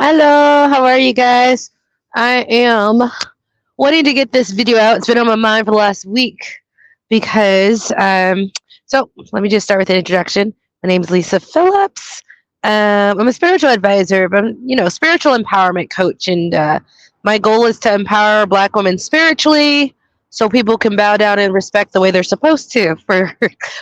Hello, how are you guys? I am wanting to get this video out. It's been on my mind for the last week because, so let me just start with an introduction. My name is Lisa Phillips. I'm a spiritual advisor, but I'm, spiritual empowerment coach. And my goal is to empower Black women spiritually so people can bow down and respect the way they're supposed to for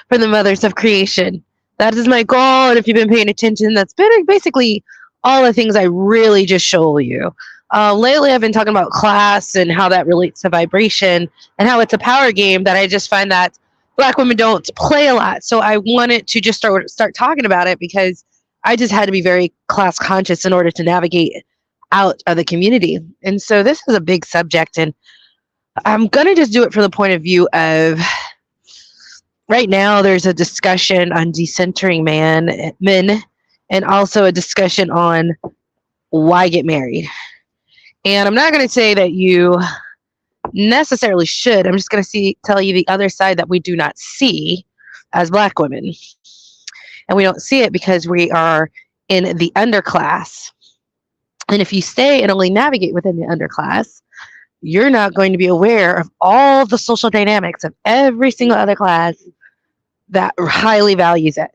the mothers of creation. That is my goal. And if you've been paying attention, that's been basically all the things I really just show you. Lately, I've been talking about class and how that relates to vibration and how it's a power game that I just find that Black women don't play a lot. So I wanted to just start talking about it because I just had to be very class conscious in order to navigate out of the community. And so this is a big subject, and I'm going to just do it from the point of view of right now there's a discussion on decentering men, and also a discussion on why get married. And I'm not going to say that you necessarily should. I'm just going to tell you the other side that we do not see as Black women. And we don't see it because we are in the underclass. And if you stay and only navigate within the underclass, you're not going to be aware of all the social dynamics of every single other class that highly values it.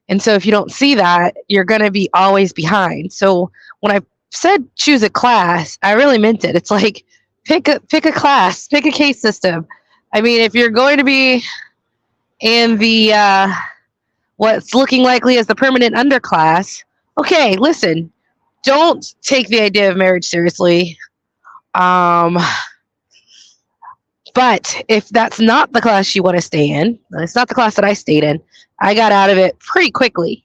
And so if you don't see that, you're going to be always behind. So when I said choose a class, I really meant it. It's like pick a class, pick a case system. I mean, if you're going to be in the what's looking likely as the permanent underclass, okay, listen, don't take the idea of marriage seriously. But if that's not the class you want to stay in, it's not the class that I stayed in, I got out of it pretty quickly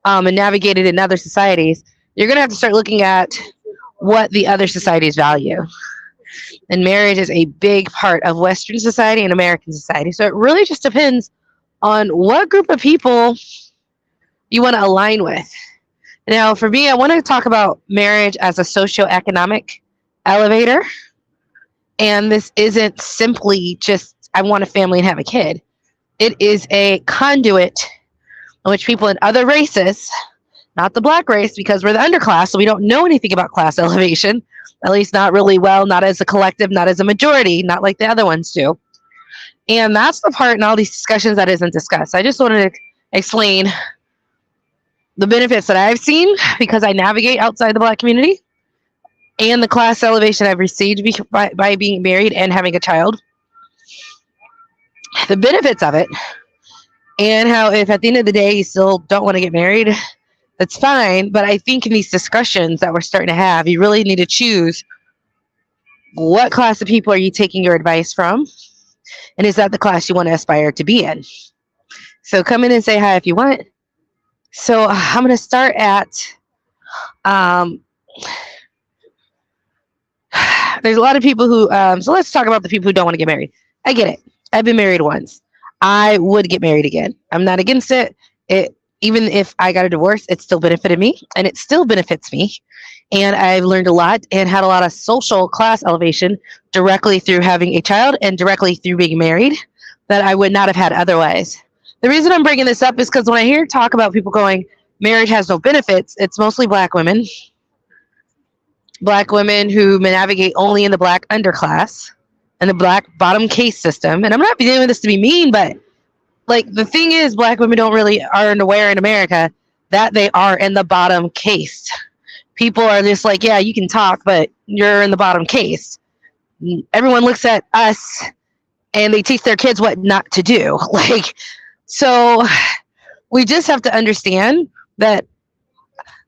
and navigated in other societies. You're going to have to start looking at what the other societies value. And marriage is a big part of Western society and American society. So it really just depends on what group of people you want to align with. Now, for me, I want to talk about marriage as a socioeconomic elevator. And this isn't simply just, I want a family and have a kid. It is a conduit in which people in other races, not the Black race, because we're the underclass, so we don't know anything about class elevation, at least not really well, not as a collective, not as a majority, not like the other ones do. And that's the part in all these discussions that isn't discussed. I just wanted to explain the benefits that I've seen because I navigate outside the Black community, and the class elevation I've received by being married and having a child. The benefits of it, and how if at the end of the day you still don't want to get married, that's fine. But I think in these discussions that we're starting to have, you really need to choose what class of people are you taking your advice from, And is that the class you want to aspire to be in? So come in and say hi if you want. So I'm going to start at, um, there's a lot of people who, so let's talk about the people who don't want to get married. I get it. I've been married once. I would get married again. I'm not against it. Even if I got a divorce, it still benefited me, and it still benefits me. And I've learned a lot and had a lot of social class elevation directly through having a child and directly through being married that I would not have had otherwise. The reason I'm bringing this up is because when I hear talk about people going, marriage has no benefits, it's mostly Black women who navigate only in the Black underclass and the Black bottom case system. And I'm not doing this to be mean, but like the thing is, Black women aren't aware in America that they are in the bottom case. People are just like, yeah, you can talk, but you're in the bottom case. Everyone looks at us and they teach their kids what not to do. So we just have to understand that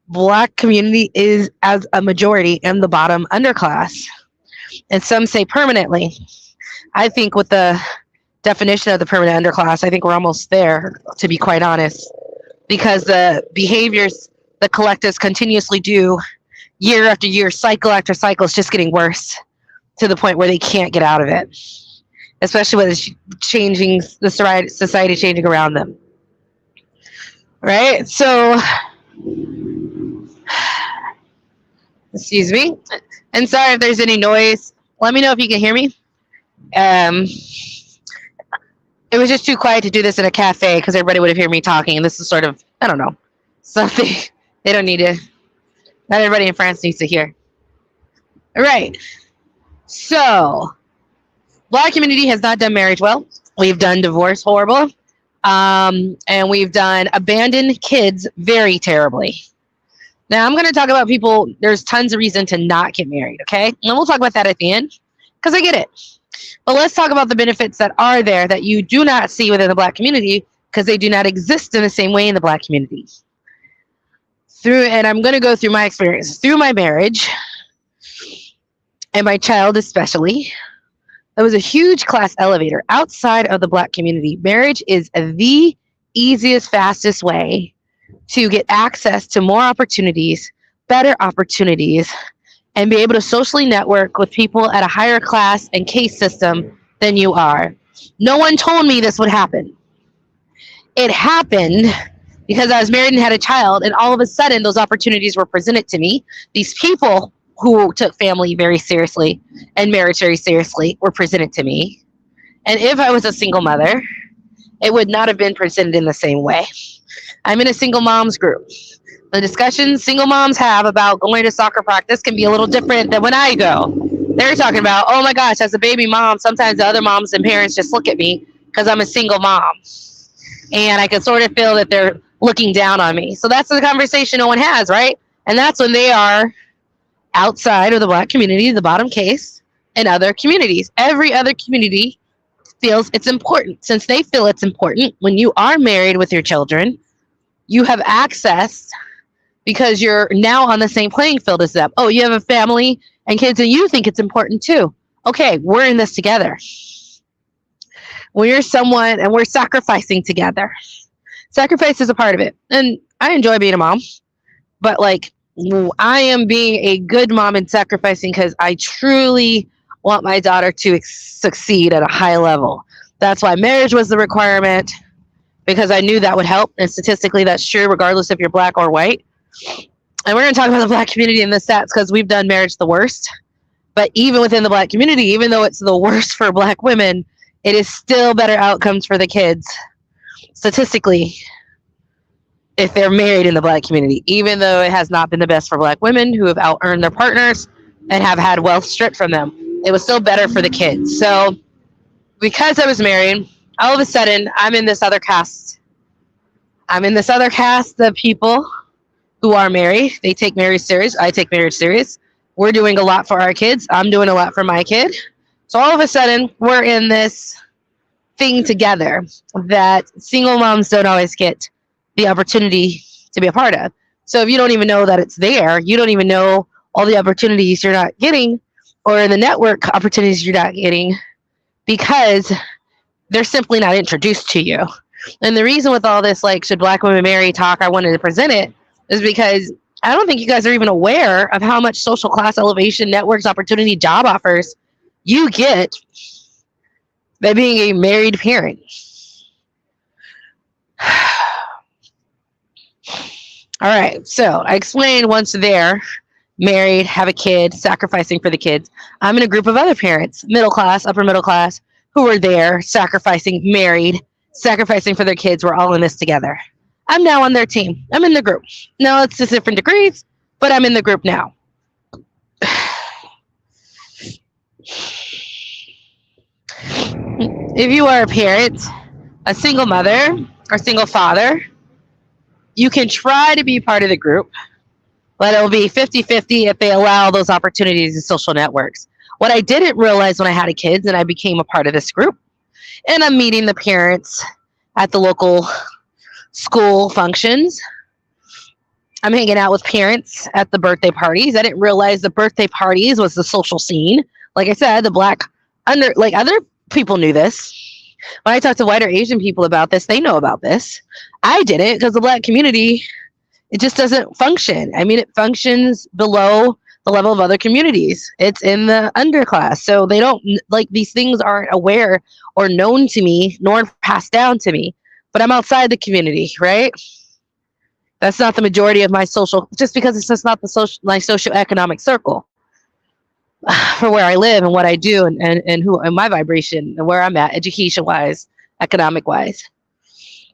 Black community is as a majority in the bottom underclass. And some say permanently. I think with the definition of the permanent underclass, I think we're almost there, to be quite honest, because the behaviors the collectives continuously do year after year, cycle after cycle, is just getting worse to the point where they can't get out of it, especially with changing the society changing around them. Right? So, excuse me. And sorry if there's any noise. Let me know if you can hear me. It was just too quiet to do this in a cafe because everybody would have heard me talking. And this is sort of, I don't know, something they don't need to, not everybody in France needs to hear. All right. So, Black community has not done marriage well. We've done divorce horrible. And we've done abandoned kids very terribly. Now, I'm going to talk about people, there's tons of reason to not get married, okay? And we'll talk about that at the end because I get it. But let's talk about the benefits that are there that you do not see within the Black community because they do not exist in the same way in the Black community. And I'm going to go through my experience. Through my marriage, and my child especially, there was a huge class elevator outside of the Black community. Marriage is the easiest, fastest way to get access to more opportunities, better opportunities, and be able to socially network with people at a higher class and case system than you are. No one told me this would happen. It happened because I was married and had a child, and all of a sudden those opportunities were presented to me. These people who took family very seriously and marriage very seriously were presented to me. And if I was a single mother, it would not have been presented in the same way. I'm in a single moms group. The discussions single moms have about going to soccer practice can be a little different than when I go. They're talking about, oh my gosh, as a baby mom, sometimes the other moms and parents just look at me because I'm a single mom. And I can sort of feel that they're looking down on me. So that's the conversation no one has, right? And that's when they are outside of the Black community, the bottom case, and other communities. Every other community feels it's important. Since they feel it's important, when you are married with your children, you have access because you're now on the same playing field as them. Oh, you have a family and kids and you think it's important too. Okay, we're in this together. We're someone and we're sacrificing together. Sacrifice is a part of it. And I enjoy being a mom, but like I am being a good mom and sacrificing because I truly want my daughter to succeed at a high level. That's why marriage was the requirement, because I knew that would help. And statistically, that's true regardless if you're Black or white. And we're going to talk about the Black community in the stats because we've done marriage the worst. But even within the Black community, even though it's the worst for Black women, it is still better outcomes for the kids, statistically, if they're married in the Black community, even though it has not been the best for Black women who have out-earned their partners and have had wealth stripped from them. It was still better for the kids. So because I was married, all of a sudden, I'm in this other caste. I'm in this other caste of people who are married. They take marriage serious. I take marriage serious. We're doing a lot for our kids. I'm doing a lot for my kid. So all of a sudden, we're in this thing together that single moms don't always get the opportunity to be a part of. So if you don't even know that it's there, you don't even know all the opportunities you're not getting or the network opportunities you're not getting because they're simply not introduced to you. And the reason with all this, like, should black women marry talk, I wanted to present it, is because I don't think you guys are even aware of how much social class elevation, networks, opportunity, job offers you get by being a married parent. All right, so I explained once they're married, have a kid, sacrificing for the kids. I'm in a group of other parents, middle class, upper middle class, who were there, sacrificing, married, sacrificing for their kids. We're all in this together. I'm now on their team. I'm in the group. Now it's just different degrees, but I'm in the group now. If you are a parent, a single mother, or single father, you can try to be part of the group, but it'll be 50-50 if they allow those opportunities in social networks. What I didn't realize when I had kids and I became a part of this group, and I'm meeting the parents at the local school functions, I'm hanging out with parents at the birthday parties. I didn't realize the birthday parties was the social scene. Like I said, the black other people knew this. When I talk to white or Asian people about this, they know about this. I didn't, because the black community, it just doesn't function. I mean, it functions below the level of other communities. It's in the underclass. So they don't, like, these things aren't aware or known to me, nor passed down to me. But I'm outside the community, right? That's not the majority of my social, just because it's just not my socioeconomic circle for where I live and what I do and who and my vibration and where I'm at, education wise, economic wise.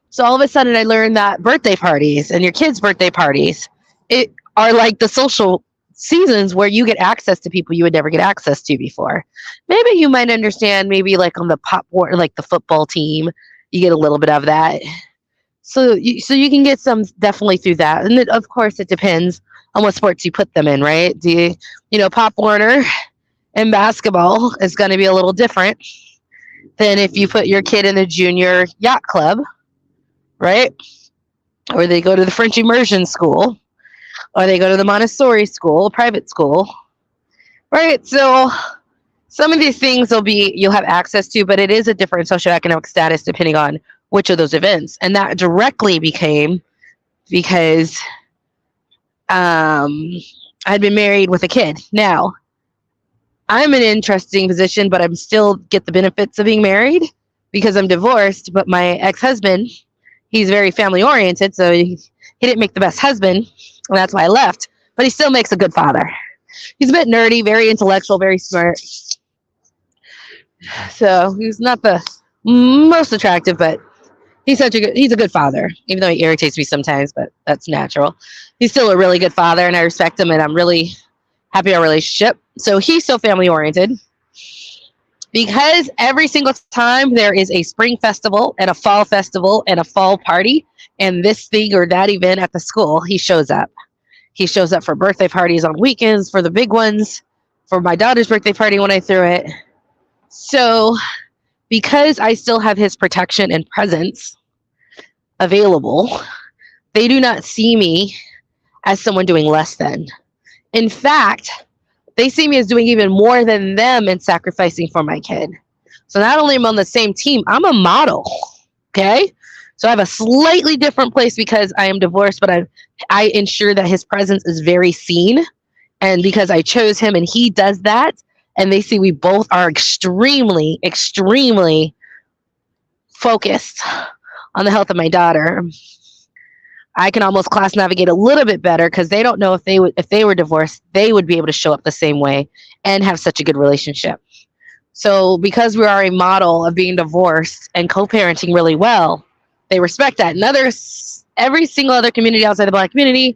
So all of a sudden I learned that birthday parties and your kids' birthday parties, it are like the social seasons where you get access to people you would never get access to before. Maybe you might understand, maybe like on the like the football team, you get a little bit of that. So you can get some definitely through that. And of course it depends on what sports you put them in, right? Pop Warner and basketball is going to be a little different than if you put your kid in the junior yacht club, right? Or they go to the French immersion school, or they go to the Montessori school, private school, right? So some of these things you'll have access to, but it is a different socioeconomic status depending on which of those events. And that directly became because I'd been married with a kid. Now, I'm in an interesting position, but I'm still get the benefits of being married because I'm divorced. But my ex-husband, he's very family oriented, so he didn't make the best husband, and that's why I left. But he still makes a good father. He's a bit nerdy, very intellectual, very smart. So he's not the most attractive, but he's a good father, even though he irritates me sometimes, but that's natural. He's still a really good father, and I respect him, and I'm really happy our relationship. So he's so family oriented because every single time there is a spring festival and a fall festival and a fall party and this thing or that event at the school, he shows up. He shows up for birthday parties on weekends, for the big ones, for my daughter's birthday party when I threw it. So because I still have his protection and presence available, they do not see me as someone doing less than. In fact, they see me as doing even more than them and sacrificing for my kid. So not only am I on the same team, I'm a model, okay? So I have a slightly different place because I am divorced, but I ensure that his presence is very seen. And because I chose him and he does that, and they see we both are extremely, extremely focused on the health of my daughter, I can almost class navigate a little bit better because they don't know if they were divorced, they would be able to show up the same way and have such a good relationship. So because we are a model of being divorced and co-parenting really well, they respect that. And every single other community outside the black community.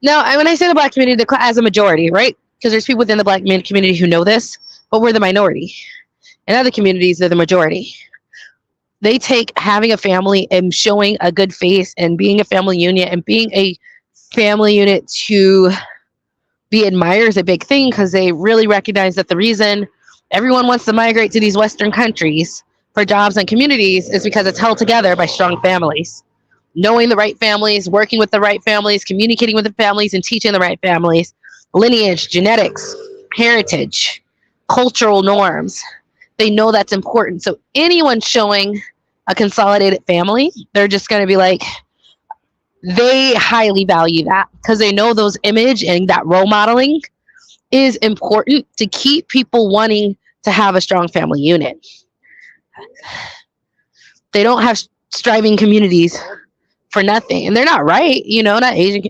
Now, when I say the black community, as a majority, right? Because there's people within the black community who know this, but we're the minority. In other communities, they're the majority. They take having a family and showing a good face and being a family unit and being a family unit to be admired is a big thing because they really recognize that the reason everyone wants to migrate to these Western countries for jobs and communities is because it's held together by strong families. Knowing the right families, working with the right families, communicating with the families, and teaching the right families, lineage, genetics, heritage, cultural norms. They know that's important. So anyone showing a consolidated family, they're just going to be like, they highly value that because they know those image and that role modeling is important to keep people wanting to have a strong family unit. They don't have striving communities for nothing, and they're not right. Not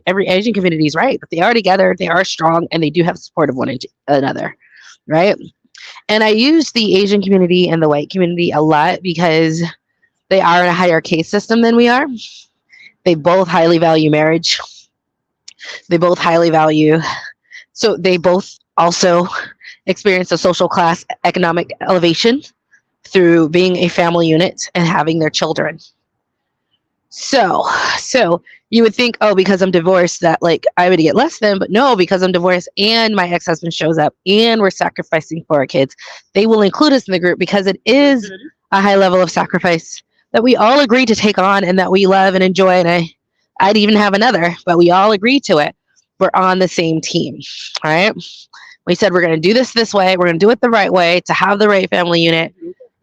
every Asian community is right, but they are together, they are strong, and they do have support of one another, right? And I use the Asian community and the white community a lot because they are in a higher caste system than we are. They both highly value marriage. They both highly value, so they both also experience a social class economic elevation through being a family unit and having their children. So you would think, oh, because I'm divorced that like I would get less than, but no, because I'm divorced and my ex-husband shows up and we're sacrificing for our kids, they will include us in the group because it is a high level of sacrifice that we all agree to take on and that we love and enjoy. And I'd even have another, but we all agree to it. We're on the same team, all right? We said we're going to do this way. We're going to do it the right way to have the right family unit.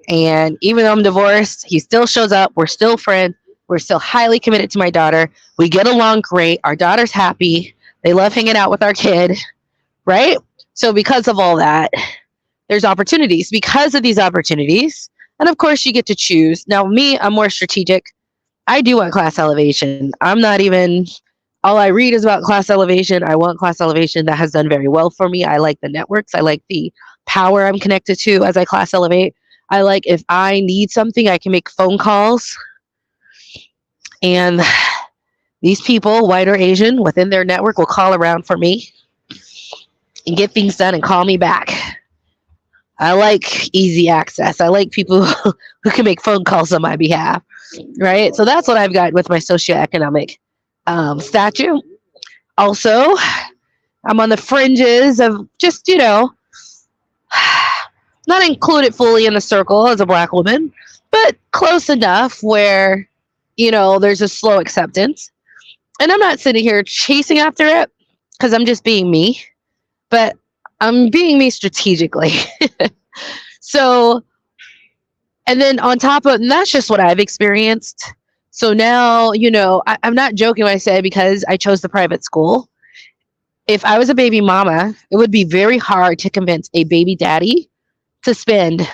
And even though I'm divorced, he still shows up. We're still friends. We're still highly committed to my daughter. We get along great. Our daughter's happy. They love hanging out with our kid, right? So because of all that, there's opportunities. Because of these opportunities, and of course you get to choose. Now me, I'm more strategic. I do want class elevation. I'm not even, all I read is about class elevation. I want class elevation. That has done very well for me. I like the networks. I like the power I'm connected to as I class elevate. I like if I need something, I can make phone calls. And these people, white or Asian, within their network will call around for me and get things done and call me back. I like easy access. I like people who can make phone calls on my behalf, right? So that's what I've got with my socioeconomic statue. Also, I'm on the fringes of just, not included fully in the circle as a Black woman, but close enough where there's a slow acceptance. And I'm not sitting here chasing after it because I'm just being me, but I'm being me strategically. So, and then on top of, and that's just what I've experienced. So now, I'm not joking when I say because I chose the private school. If I was a baby mama, it would be very hard to convince a baby daddy to spend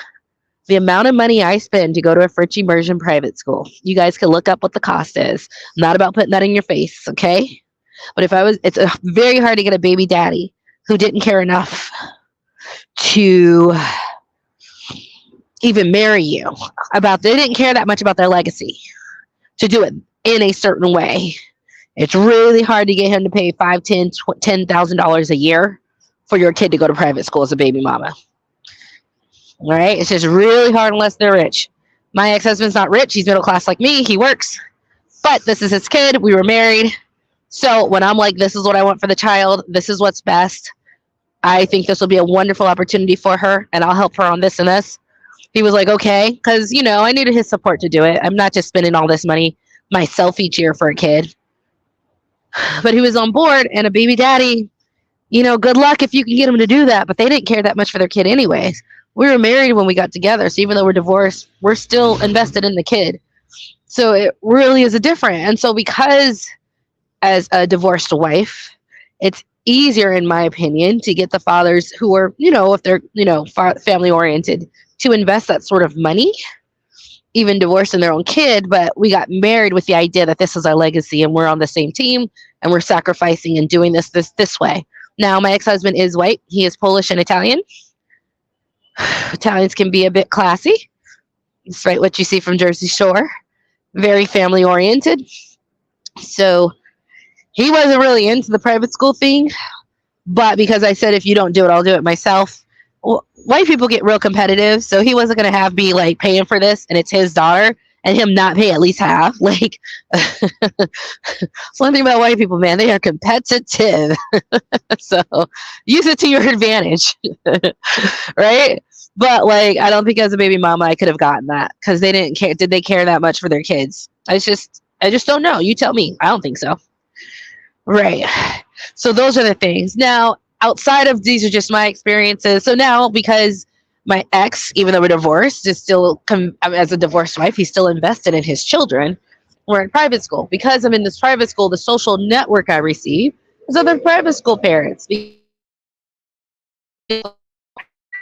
the amount of money I spend to go to a French immersion private school. You guys can look up what the cost is. I'm not about putting that in your face, okay? But it's very hard to get a baby daddy who didn't care enough to even marry you. They didn't care that much about their legacy to do it in a certain way. It's really hard to get him to pay $5,000, $10,000 a year for your kid to go to private school as a baby mama. All right, it's just really hard unless they're rich. My ex-husband's not rich. He's middle class like me. He works, but this is his kid. We were married. So when I'm like, this is what I want for the child, this is what's best, I think this will be a wonderful opportunity for her, and I'll help her on this and this. He was like, okay, because, I needed his support to do it. I'm not just spending all this money myself each year for a kid. But he was on board, and a baby daddy, good luck if you can get him to do that. But they didn't care that much for their kid anyways. We were married when we got together. So even though we're divorced, we're still invested in the kid. So it really is a different. And so because as a divorced wife, it's easier, in my opinion, to get the fathers who are, if they're, family oriented, to invest that sort of money, even divorcing their own kid. But we got married with the idea that this is our legacy and we're on the same team and we're sacrificing and doing this way. Now, my ex-husband is white. He is Polish and Italian. Italians can be a bit classy. It's right what you see from Jersey Shore. Very family oriented. So he wasn't really into the private school thing, but because I said, if you don't do it, I'll do it myself. Well, white people get real competitive. So he wasn't going to have me like paying for this and it's his daughter and him not pay at least half. Like, it's one thing about white people, man, they are competitive. So use it to your advantage. Right? But like, I don't think as a baby mama, I could have gotten that because they didn't care. Did they care that much for their kids? I just don't know. You tell me. I don't think so. Right. So those are the things. Now, outside of these are just my experiences. So now, because My ex, even though we're divorced, is still as a divorced wife, he's still invested in his children. We're in private school. Because I'm in this private school, the social network I receive is other private school parents.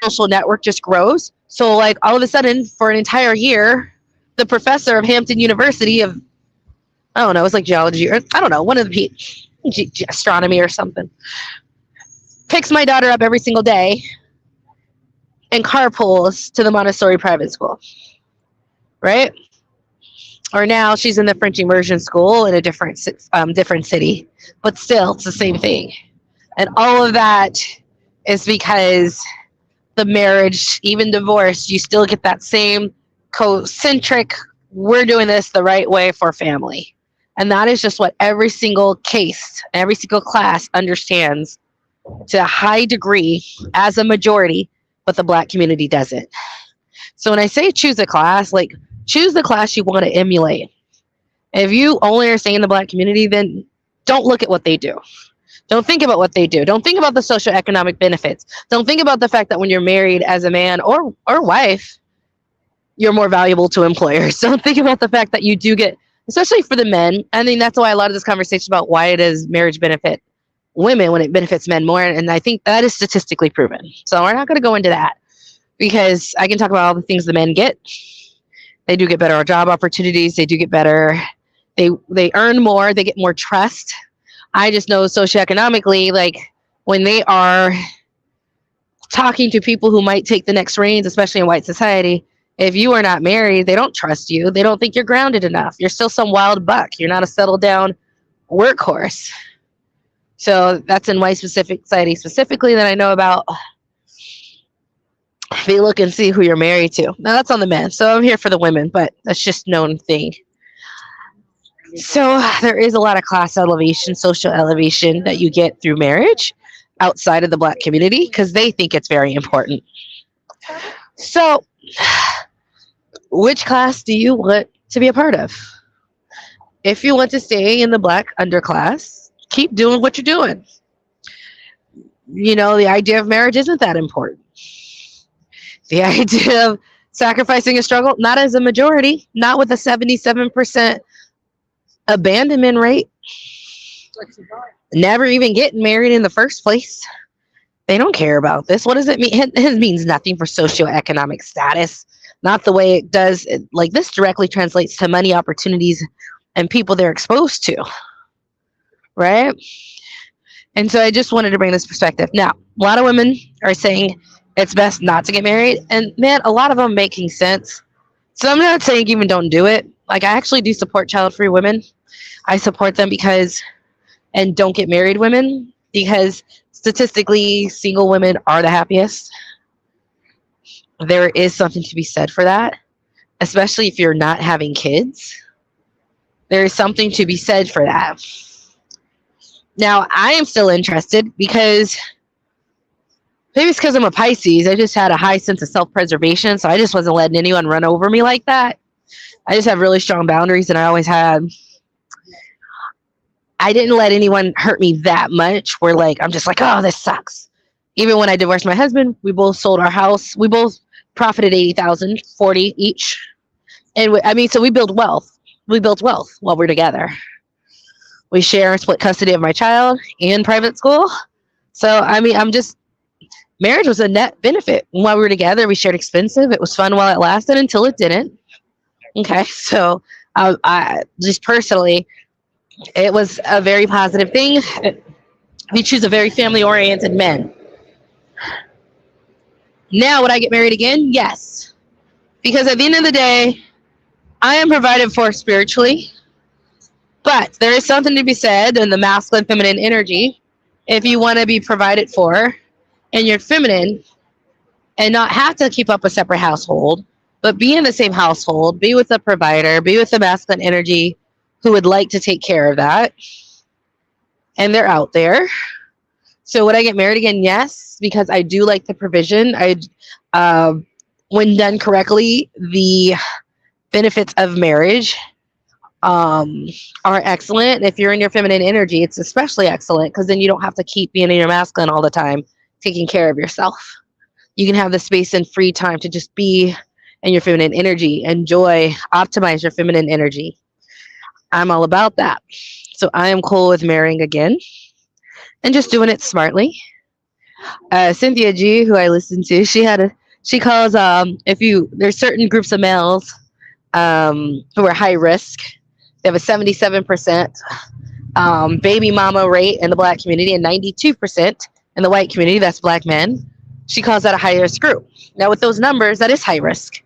Social network just grows. So like all of a sudden for an entire year, the professor of Hampton University of, I don't know, it's like geology or I don't know, one of the astronomy or something, picks my daughter up every single day and carpools to the Montessori private school, right? Or now she's in the French immersion school in a different city, but still it's the same thing. And all of that is because the marriage, even divorce, you still get that same concentric, we're doing this the right way for family. And that is just what every single case, every single class understands to a high degree as a majority, but the Black community doesn't. So when I say choose a class, like choose the class you want to emulate. If you only are staying in the Black community, then don't look at what they do. Don't think about what they do. Don't think about the socioeconomic benefits. Don't think about the fact that when you're married as a man or wife, you're more valuable to employers. Don't think about the fact that you do get, especially for the men. I think that's why a lot of this conversation about why it is marriage benefit women when it benefits men more. And I think that is statistically proven. So we're not going to go into that because I can talk about all the things the men get. They do get better job opportunities. They do get better. They earn more. They get more trust. I just know socioeconomically, like when they are talking to people who might take the next reins, especially in white society, if you are not married, they don't trust you. They don't think you're grounded enough. You're still some wild buck. You're not a settled down workhorse. So that's in white society specifically that I know about. If you look and see who you're married to. Now that's on the men. So I'm here for the women, but that's just known thing. So there is a lot of class elevation, social elevation that you get through marriage outside of the Black community because they think it's very important. So which class do you want to be a part of? If you want to stay in the Black underclass, keep doing what you're doing. You know, the idea of marriage isn't that important. The idea of sacrificing a struggle, not as a majority, not with a 77% abandonment rate, never even getting married in the first place. They don't care about this. What does it mean? It means nothing for socioeconomic status. Not the way it does. Like this directly translates to money opportunities and people they're exposed to. Right? And so I just wanted to bring this perspective. Now, a lot of women are saying it's best not to get married. And man, a lot of them making sense. So I'm not saying even don't do it. Like I actually do support child-free women. I support them because, and don't get married women, because statistically single women are the happiest. There is something to be said for that, especially if you're not having kids. There is something to be said for that. Now, I am still interested because maybe it's because I'm a Pisces. I just had a high sense of self-preservation, so I just wasn't letting anyone run over me like that. I just have really strong boundaries, and I always had. I didn't let anyone hurt me that much where, like, I'm just like, oh, this sucks. Even when I divorced my husband, we both sold our house. We both profited $80,000, 40 each. And so we build wealth. We built wealth while we're together. We share and split custody of my child in private school. So, marriage was a net benefit. While we were together, we shared expensive. It was fun while it lasted until it didn't. Okay, so I just personally, it was a very positive thing. We choose a very family-oriented men. Now, would I get married again? Yes. Because at the end of the day, I am provided for spiritually. But there is something to be said in the masculine, feminine energy. If you want to be provided for and you're feminine and not have to keep up a separate household, but be in the same household, be with a provider, be with the masculine energy who would like to take care of that. And they're out there. So would I get married again? Yes, because I do like the provision. When done correctly, the benefits of marriage are excellent. If you're in your feminine energy, it's especially excellent because then you don't have to keep being in your masculine all the time, taking care of yourself. You can have the space and free time to just be in your feminine energy, enjoy, optimize your feminine energy. I'm all about that. So I am cool with marrying again and just doing it smartly. Cynthia G, who I listen to, she calls if you there's certain groups of males who are high risk. They have a 77% baby mama rate in the black community and 92% in the white community. That's black men. She calls that a high risk group. Now, with those numbers, that is high risk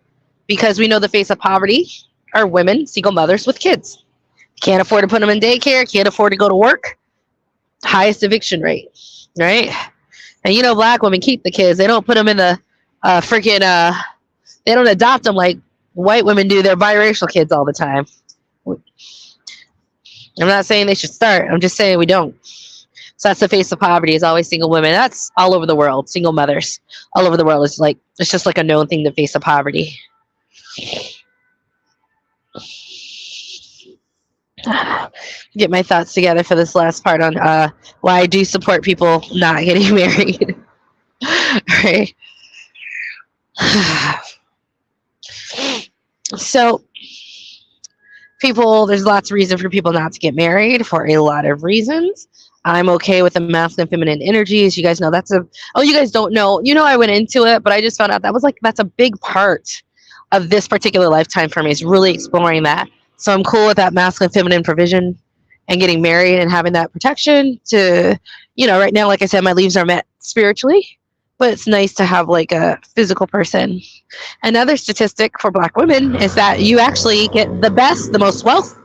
because we know the face of poverty are women, single mothers with kids. Can't afford to put them in daycare, can't afford to go to work. Highest eviction rate, right? And you know, black women keep the kids. They don't put them in the they don't adopt them like white women do their biracial kids all the time. I'm not saying they should start. I'm just saying we don't. So that's the face of poverty is always single women. That's all over the world. Single mothers all over the world. It's just like a known thing, the face of poverty. Get my thoughts together for this last part on why I do support people not getting married. Right. So there's lots of reason for people not to get married for a lot of reasons. I'm okay with the masculine feminine energies. You guys know you guys don't know. You know, I went into it, but I just found out that's a big part of this particular lifetime for me, is really exploring that. So I'm cool with that masculine feminine provision and getting married and having that protection to, right now, like I said, my leaves are met spiritually, but it's nice to have like a physical person. Another statistic for black women is that you actually get the most wealth,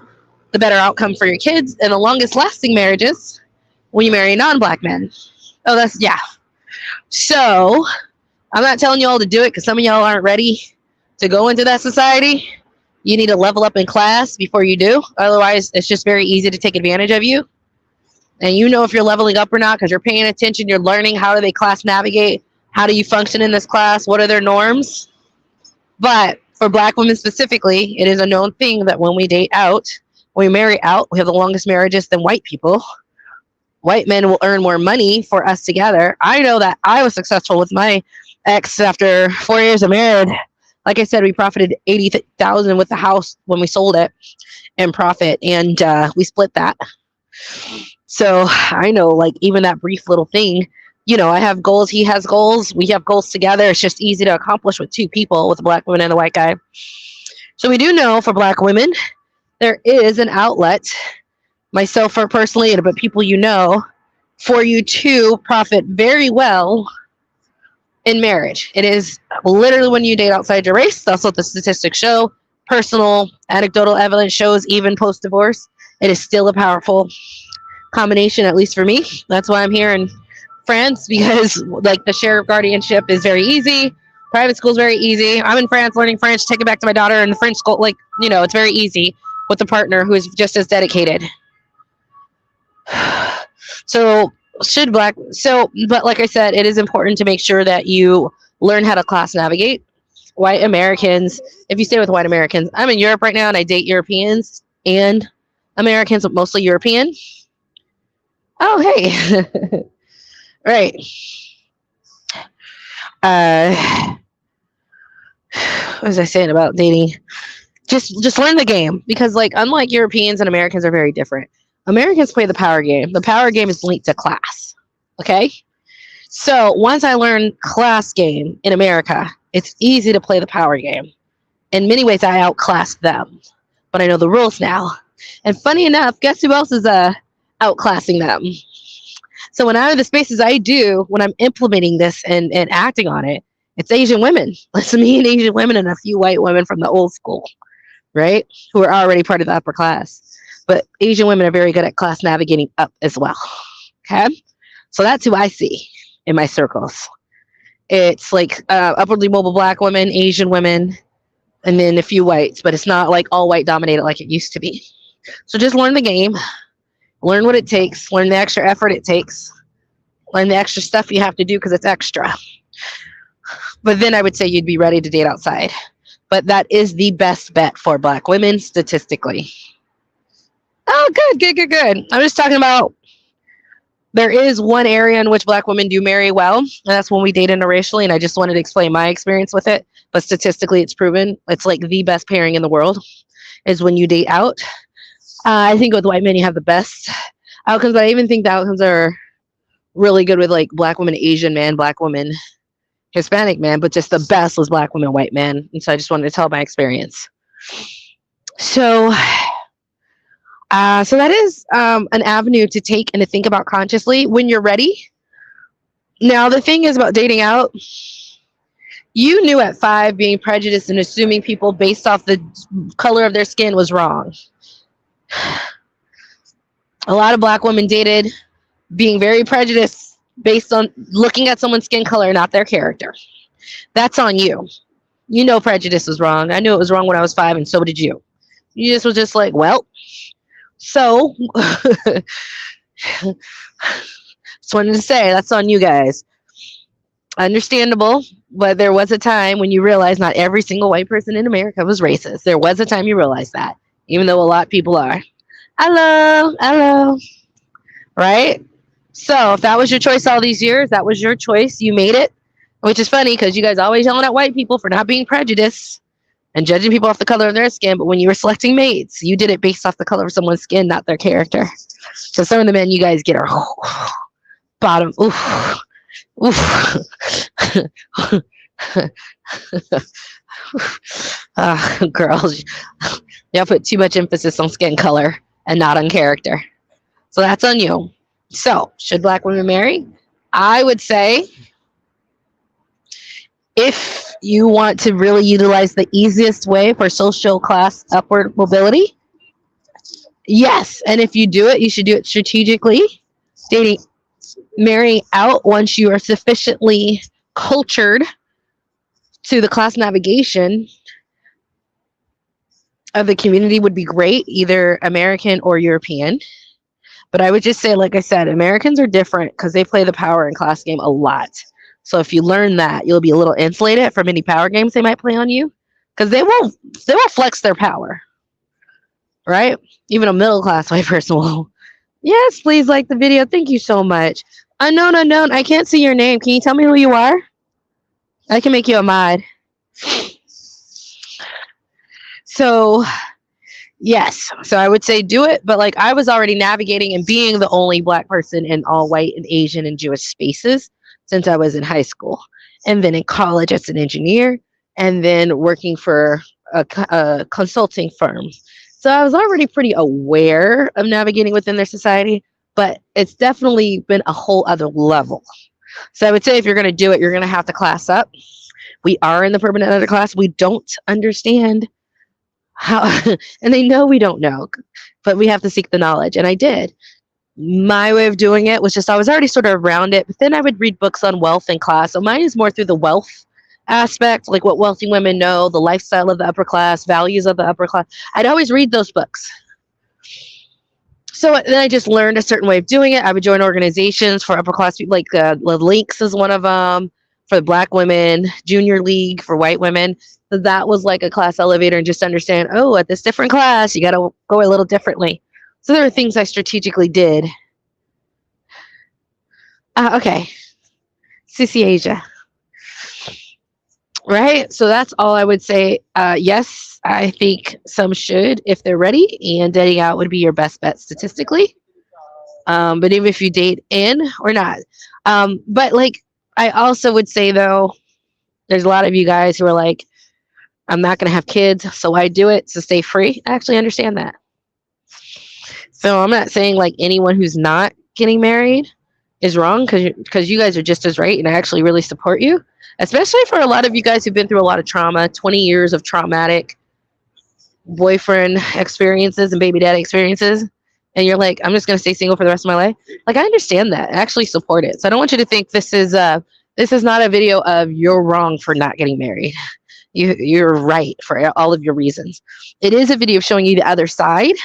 the better outcome for your kids, and the longest lasting marriages when you marry non-black men. Oh, yeah. So I'm not telling you all to do it because some of y'all aren't ready to go into that society. You need to level up in class before you do. Otherwise, it's just very easy to take advantage of you. And you know if you're leveling up or not because you're paying attention. You're learning how do they class navigate. How do you function in this class? What are their norms? But for black women specifically, it is a known thing that when we date out, when we marry out, we have the longest marriages than white people. White men will earn more money for us together. I know that I was successful with my ex after 4 years of marriage. Like I said, we profited $80,000 with the house when we sold it in profit, and we split that. So I know, like, even that brief little thing, I have goals, he has goals, we have goals together. It's just easy to accomplish with two people, with a black woman and a white guy. So we do know for black women, there is an outlet, myself or personally, but people for you to profit very well in marriage. It is literally when you date outside your race. That's what the statistics show. Personal anecdotal evidence shows even post-divorce, it is still a powerful combination, at least for me. That's why I'm here in France, because like the share of guardianship is very easy. Private school is very easy. I'm in France learning French, take it back to my daughter in the French school. It's very easy with a partner who is just as dedicated. But like I said, it is important to make sure that you learn how to class navigate. White Americans, if you stay with white Americans, I'm in Europe right now and I date Europeans and Americans, but mostly European. Oh, hey. Right. What was I saying about dating? Just learn the game, because unlike Europeans and Americans are very different. Americans play the power game. The power game is linked to class. Okay? So once I learned class game in America, it's easy to play the power game. In many ways, I outclass them. But I know the rules now. And funny enough, guess who else is outclassing them? So when I'm in the spaces I do, when I'm implementing this and acting on it, it's Asian women. It's me and Asian women and a few white women from the old school, right? Who are already part of the upper class. But Asian women are very good at class navigating up as well. Okay? So that's who I see in my circles. It's like upwardly mobile black women, Asian women, and then a few whites. But it's not like all white dominated like it used to be. So just learn the game. Learn what it takes. Learn the extra effort it takes. Learn the extra stuff you have to do because it's extra. But then I would say you'd be ready to date outside. But that is the best bet for black women statistically. Oh, good. I'm just talking about There is one area in which Black women do marry well, and that's when we date interracially. And I just wanted to explain my experience with it. But statistically, it's proven it's like the best pairing in the world is when you date out. I think with white men, you have the best outcomes. But I even think the outcomes are really good with like Black women, Asian man, Black women, Hispanic man. But just the best was Black women, white men. And so I just wanted to tell my experience. So so that is an avenue to take and to think about consciously when you're ready. Now, the thing is about dating out, you knew at 5 being prejudiced and assuming people based off the color of their skin was wrong. A lot of Black women dated being very prejudiced based on looking at someone's skin color, not their character. That's on you. You know prejudice was wrong. I knew it was wrong when I was 5, and so did you. You just was just like, well, so just wanted to say that's on you guys. Understandable, but there was a time when you realized not every single white person in America was racist. There was a time you realized that, even though a lot of people are. Hello, right? So if that was your choice all these years, that was your choice. You made it, which is funny because you guys always yelling at white people for not being prejudiced and judging people off the color of their skin. But when you were selecting mates, you did it based off the color of someone's skin, not their character. So some of the men you guys get are bottom. Oof. Girls, y'all put too much emphasis on skin color and not on character. So that's on you. So, should Black women marry? I would say if you want to really utilize the easiest way for social class upward mobility, yes. And if you do it, you should do it strategically. Marrying out once you are sufficiently cultured to the class navigation of the community would be great, either American or European. But I would just say, like I said, Americans are different because they play the power and class game a lot. So if you learn that, you'll be a little insulated from any power games they might play on you, because they won't flex their power, right? Even a middle class white person will. Yes, please like the video. Thank you so much. Unknown. I can't see your name. Can you tell me who you are? I can make you a mod. So, yes. So I would say do it. But like I was already navigating and being the only Black person in all white and Asian and Jewish spaces since I was in high school. And then in college as an engineer. And then working for a consulting firm. So I was already pretty aware of navigating within their society, but it's definitely been a whole other level. So I would say if you're going to do it, you're going to have to class up. We are in the permanent underclass. We don't understand how, and they know we don't know, but we have to seek the knowledge. And I did. My way of doing it was just, I was already sort of around it, but then I would read books on wealth and class. So mine is more through the wealth aspect, like what wealthy women know, the lifestyle of the upper class, values of the upper class. I'd always read those books. So then I just learned a certain way of doing it. I would join organizations for upper class people, like the Links is one of them, for the Black women, Junior League for white women. So that was like a class elevator, and just understand, oh, at this different class, you got to go a little differently. So there are things I strategically did. Okay. Sissy Asia. Right? So that's all I would say. Yes, I think some should if they're ready, and dating out would be your best bet statistically. But even if you date in or not. But like, I also would say though, there's a lot of you guys who are like, I'm not going to have kids, so I do it to stay free. I actually understand that. So I'm not saying like anyone who's not getting married is wrong, because you guys are just as right, and I actually really support you. Especially for a lot of you guys who've been through a lot of trauma, 20 years of traumatic boyfriend experiences and baby daddy experiences. And you're like, I'm just going to stay single for the rest of my life. Like, I understand that. I actually support it. So I don't want you to think this is not a video of you're wrong for not getting married. You're right for all of your reasons. It is a video of showing you the other side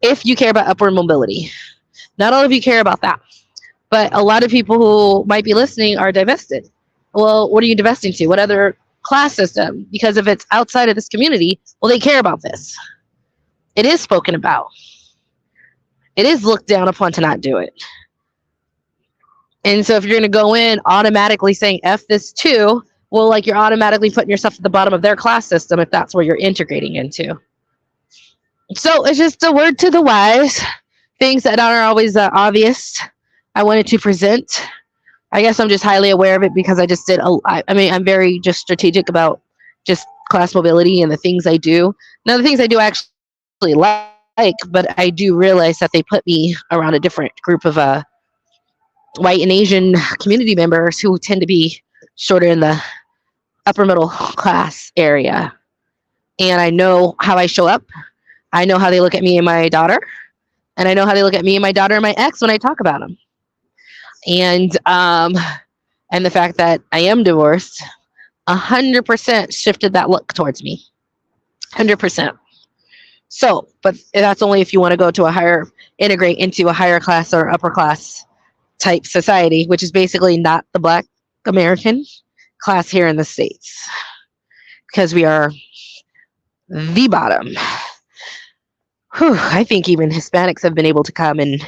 if you care about upward mobility. Not all of you care about that. But a lot of people who might be listening are divested. Well, what are you divesting to? What other class system? Because if it's outside of this community, well, they care about this. It is spoken about. It is looked down upon to not do it. And so if you're going to go in automatically saying F this too, well, like you're automatically putting yourself at the bottom of their class system if that's where you're integrating into. So it's just a word to the wise. Things that aren't always obvious. I wanted to present. I guess I'm just highly aware of it because I just did. I mean, I'm very just strategic about just class mobility and the things I do. Now, the things I do I actually like, but I do realize that they put me around a different group of white and Asian community members who tend to be sort of in the upper middle class area. And I know how I show up. I know how they look at me and my daughter. And I know how they look at me and my daughter and my ex when I talk about them. And the fact that I am divorced 100% shifted that look towards me. 100%. So, but that's only if you want to go to integrate into a higher class or upper class type society, which is basically not the Black American class here in the States, because we are the bottom. Whew, I think even Hispanics have been able to come and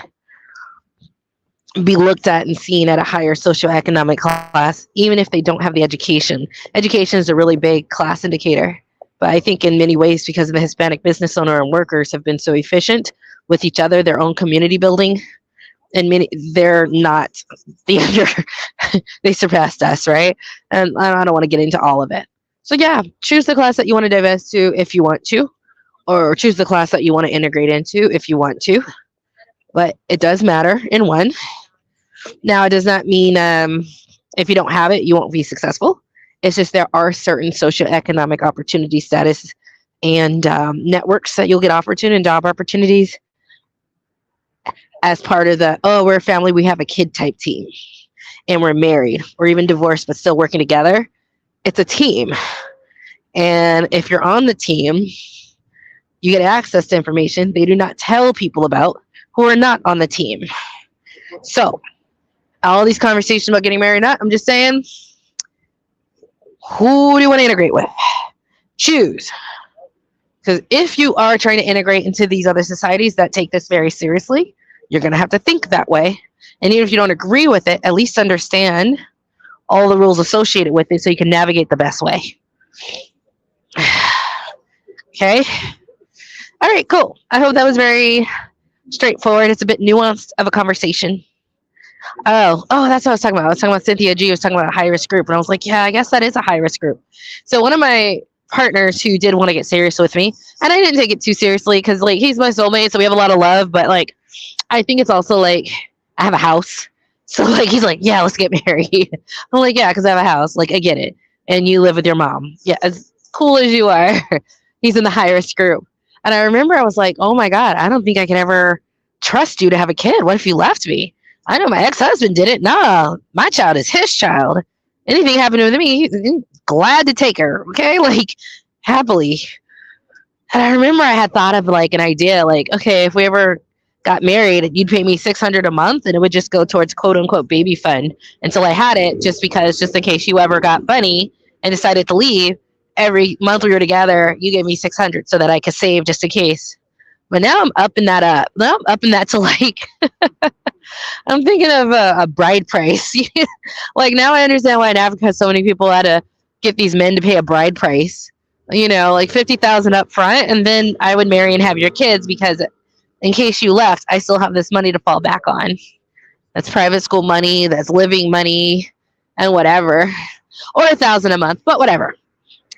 be looked at and seen at a higher socioeconomic class, even if they don't have the education. Education is a really big class indicator. But I think in many ways, because the Hispanic business owner and workers have been so efficient with each other, their own community building, and they're not they surpassed us, right? And I don't want to get into all of it. So yeah, choose the class that you want to divest to if you want to, or choose the class that you want to integrate into if you want to. But it does matter in one. Now, it does not mean if you don't have it, you won't be successful. It's just there are certain socioeconomic opportunity status and networks that you'll get offered to and job opportunities as part of the, oh, we're a family, we have a kid type team, and we're married or even divorced but still working together. It's a team. And if you're on the team, you get access to information they do not tell people about who are not on the team. So all these conversations about getting married, I'm just saying, who do you want to integrate with? Choose. Because if you are trying to integrate into these other societies that take this very seriously, you're going to have to think that way. And even if you don't agree with it, at least understand all the rules associated with it so you can navigate the best way. Okay? All right, cool. I hope that was very straightforward. It's a bit nuanced of a conversation. Oh, that's what I was talking about. I was talking about Cynthia G. was talking about a high-risk group. And I was like, yeah, I guess that is a high-risk group. So one of my partners who did want to get serious with me, and I didn't take it too seriously because, like, he's my soulmate, so we have a lot of love. But, like, I think it's also, like, I have a house. So, like, he's like, yeah, let's get married. I'm like, yeah, because I have a house. Like, I get it. And you live with your mom. Yeah, as cool as you are. He's in the high-risk group. And I remember I was like, oh, my God, I don't think I can ever trust you to have a kid. What if you left me? I know my ex-husband did it. No, my child is his child. Anything happened to me, he's glad to take her. Okay, like, happily. And I remember I had thought of, like, an idea, like, okay, if we ever got married, you'd pay me $600 a month, and it would just go towards quote-unquote baby fund until I had it, just in case you ever got funny and decided to leave. Every month we were together, you gave me $600 so that I could save just in case. But now I'm upping that up. Now I'm upping that to, like, I'm thinking of a bride price. Like, now I understand why in Africa so many people had to get these men to pay a bride price. You know, like $50,000 up front, and then I would marry and have your kids because in case you left, I still have this money to fall back on. That's private school money, that's living money, and whatever. Or $1,000 a month, but whatever.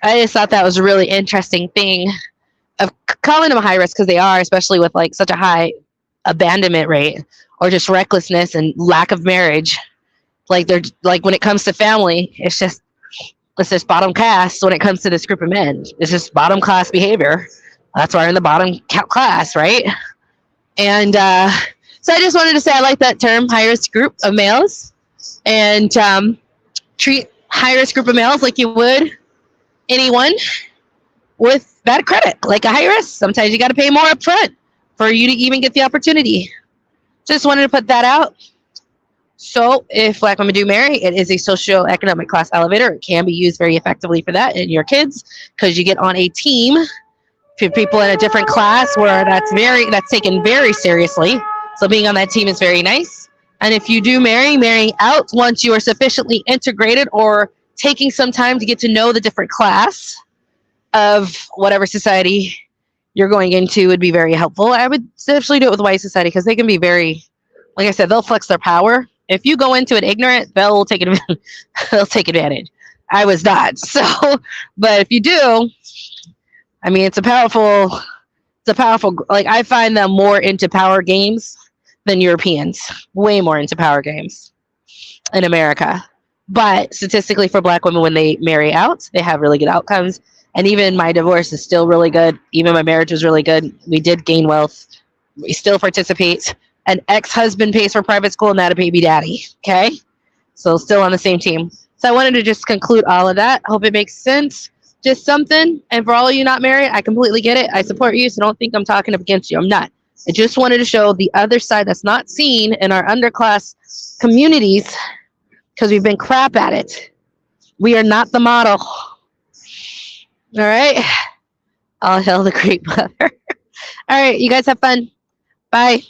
I just thought that was a really interesting thing of calling them high risk, because they are, especially with, like, such a high abandonment rate or just recklessness and lack of marriage. Like, they're like, when it comes to family, it's just bottom class. When it comes to this group of men, it's just bottom class behavior. That's why we're in the bottom class, right? And so I just wanted to say I like that term, high risk group of males, and treat high risk group of males like you would anyone with bad credit, like a high risk. Sometimes you got to pay more up front for you to even get the opportunity. Just wanted to put that out. So if Black women do marry, it is a socioeconomic class elevator. It can be used very effectively for that and your kids, because you get on a team for people in a different class where that's taken very seriously. So being on that team is very nice. And if you do marry out once you are sufficiently integrated or taking some time to get to know the different class of whatever society you're going into would be very helpful. I would especially do it with white society because they can be very, like I said, they'll flex their power. If you go into it ignorant, they'll take advantage. They'll take advantage. I was not. So, but if you do, I mean, it's a powerful, like I find them more into power games than Europeans, way more into power games in America. But statistically for Black women, when they marry out, they have really good outcomes. And even my divorce is still really good. Even my marriage was really good. We did gain wealth. We still participate. An ex-husband pays for private school, not a baby daddy. Okay? So still on the same team. So I wanted to just conclude all of that. Hope it makes sense. Just something. And for all of you not married, I completely get it. I support you, so don't think I'm talking up against you. I'm not. I just wanted to show the other side that's not seen in our underclass communities because we've been crap at it. We are not the model. All right. All hail the great mother. All right. You guys have fun. Bye.